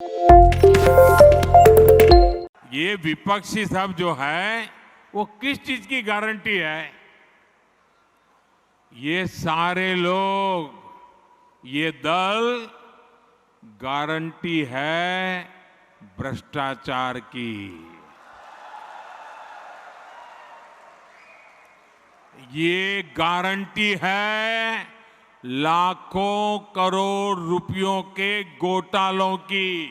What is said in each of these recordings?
ये विपक्षी सब जो है वो किस चीज की गारंटी है? ये सारे लोग, ये दल गारंटी है भ्रष्टाचार की। ये गारंटी है लाखों करोड़ रुपयों के घोटालों की।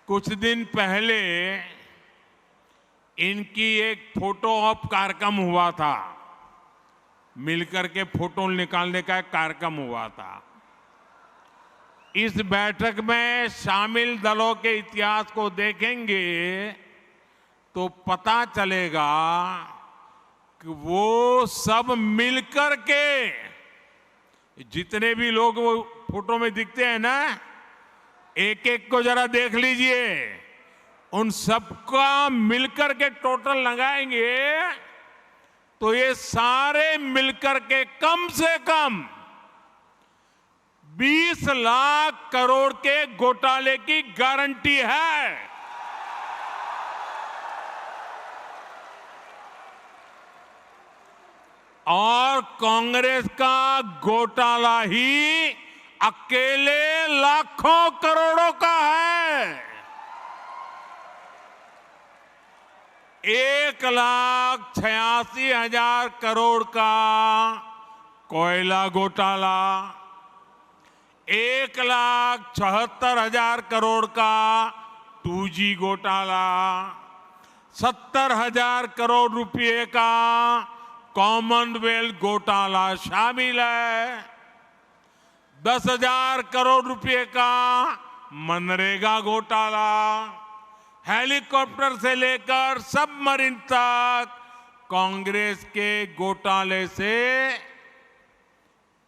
कुछ दिन पहले इनकी एक फोटो ऑप कार्यक्रम हुआ था, मिलकर के फोटो निकालने का एक कार्यक्रम हुआ था। इस बैठक में शामिल दलों के इतिहास को देखेंगे तो पता चलेगा कि वो सब मिलकर के, जितने भी लोग वो फोटो में दिखते हैं ना, एक एक को जरा देख लीजिए, उन सबका मिलकर के टोटल लगाएंगे तो ये सारे मिलकर के कम से कम 20 लाख करोड़ के घोटाले की गारंटी है। और कांग्रेस का घोटाला ही अकेले लाखों करोड़ों का है। 1,86,000 करोड़ का कोयला घोटाला, 1,76,000 करोड़ का 2G घोटाला, 70,000 करोड़ रुपए का कॉमनवेल्थ घोटाला शामिल है, 10,000 करोड़ रुपए का मनरेगा घोटाला, हेलीकॉप्टर से लेकर सबमरीन तक कांग्रेस के घोटाले से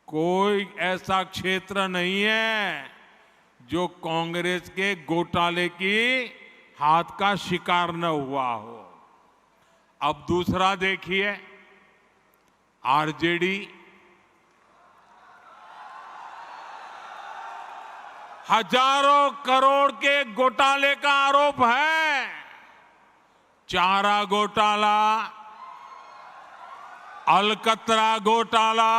कोई ऐसा क्षेत्र नहीं है जो कांग्रेस के घोटाले की हाथ का शिकार न हुआ हो। अब दूसरा देखिए, आरजेडी, हजारों करोड़ के घोटाले का आरोप है। चारा घोटाला, अलकतरा घोटाला,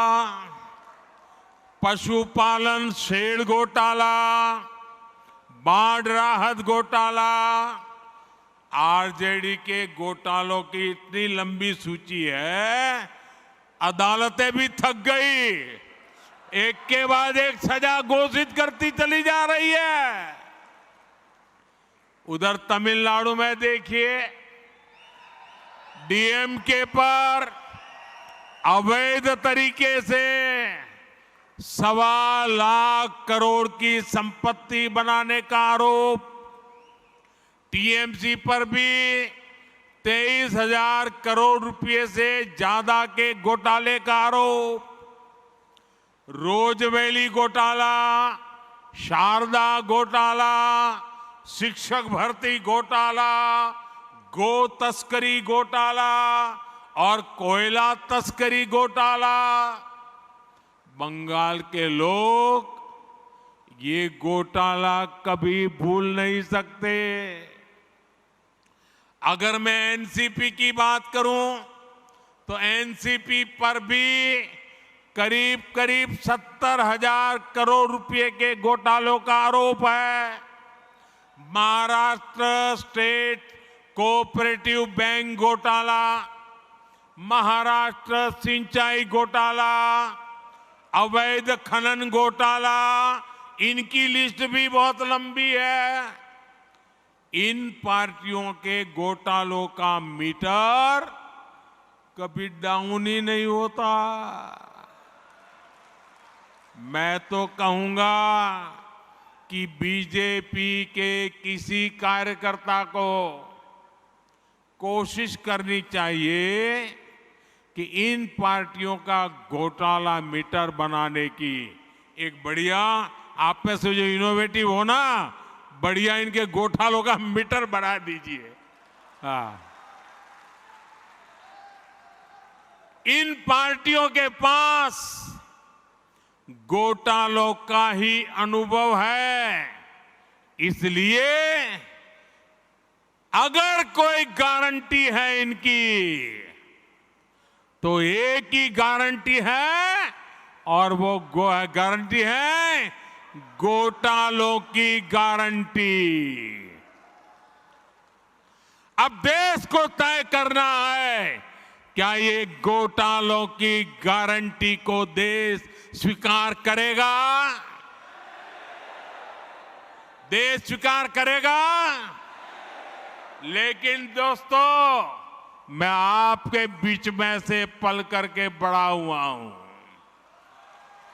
पशुपालन शेड घोटाला, बाढ़ राहत घोटाला। आरजेडी के घोटालों की इतनी लंबी सूची है, अदालतें भी थक गई, एक के बाद एक सजा घोषित करती चली जा रही है। उधर तमिलनाडु में देखिए, डीएमके पर अवैध तरीके से 1.25 लाख करोड़ की संपत्ति बनाने का आरोप, टीएमसी पर भी 23,000 करोड़ रुपए से ज्यादा के घोटाले का आरोप, रोजवेली घोटाला, शारदा घोटाला, शिक्षक भर्ती घोटाला, गो तस्करी घोटाला और कोयला तस्करी घोटाला। बंगाल के लोग ये घोटाला कभी भूल नहीं सकते। अगर मैं एनसीपी की बात करूं तो एनसीपी पर भी करीब करीब 70,000 करोड़ रुपए के घोटालों का आरोप है। महाराष्ट्र स्टेट कोऑपरेटिव बैंक घोटाला, महाराष्ट्र सिंचाई घोटाला, अवैध खनन घोटाला, इनकी लिस्ट भी बहुत लंबी है। इन पार्टियों के घोटालों का मीटर कभी डाउन ही नहीं होता। मैं तो कहूंगा कि बीजेपी के किसी कार्यकर्ता को कोशिश करनी चाहिए कि इन पार्टियों का घोटाला मीटर बनाने की एक बढ़िया, आप में से जो इनोवेटिव हो ना, बढ़िया इनके घोटालों का मीटर बना दीजिए। हाँ, इन पार्टियों के पास घोटालों का ही अनुभव है। इसलिए अगर कोई गारंटी है इनकी, तो एक ही गारंटी है, और वो गारंटी है घोटालों की गारंटी। अब देश को तय करना है, क्या ये घोटालों की गारंटी को देश स्वीकार करेगा? देश स्वीकार करेगा? लेकिन दोस्तों, मैं आपके बीच में से पल करके बड़ा हुआ हूं।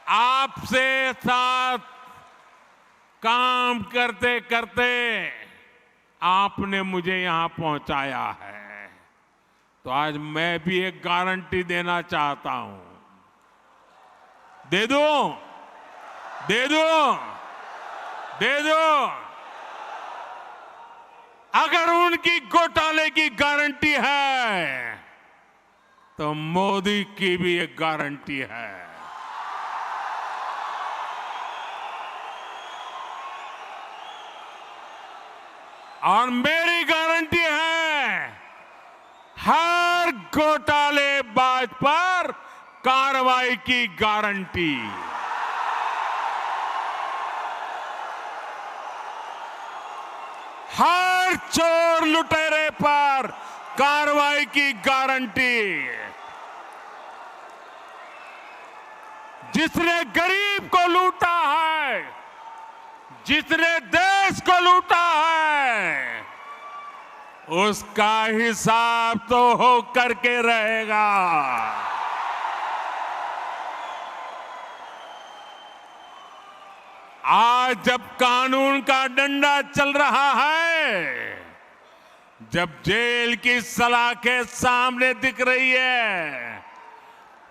आपसे साथ काम करते करते आपने मुझे यहां पहुंचाया है। तो आज मैं भी एक गारंटी देना चाहता हूं। दे दूं? दे दूं? दे दूं? अगर उनकी घोटाले की गारंटी है, तो मोदी की भी एक गारंटी है। और मेरी गारंटी है, हर घोटालेबाज पर कार्रवाई की गारंटी। हर चोर लुटेरे पर कार्रवाई की गारंटी। जिसने गरीब को लूटा है, जिसने देश को लूटा है, उसका हिसाब तो हो करके रहेगा। आज जब कानून का डंडा चल रहा है, जब जेल की सलाखें सामने दिख रही है,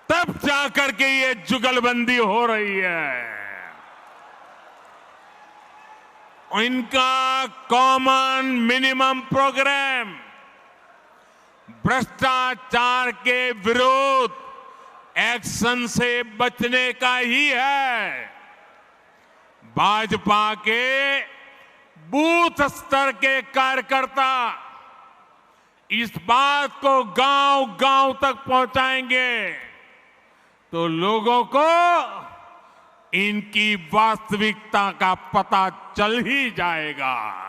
तब जाकर के ये जुगलबंदी हो रही है। इनका कॉमन मिनिमम प्रोग्राम भ्रष्टाचार के विरुद्ध एक्शन से बचने का ही है। भाजपा के बूथ स्तर के कार्यकर्ता इस बात को गांव-गांव तक पहुंचाएंगे, तो लोगों को इनकी वास्तविकता का पता चल ही जाएगा।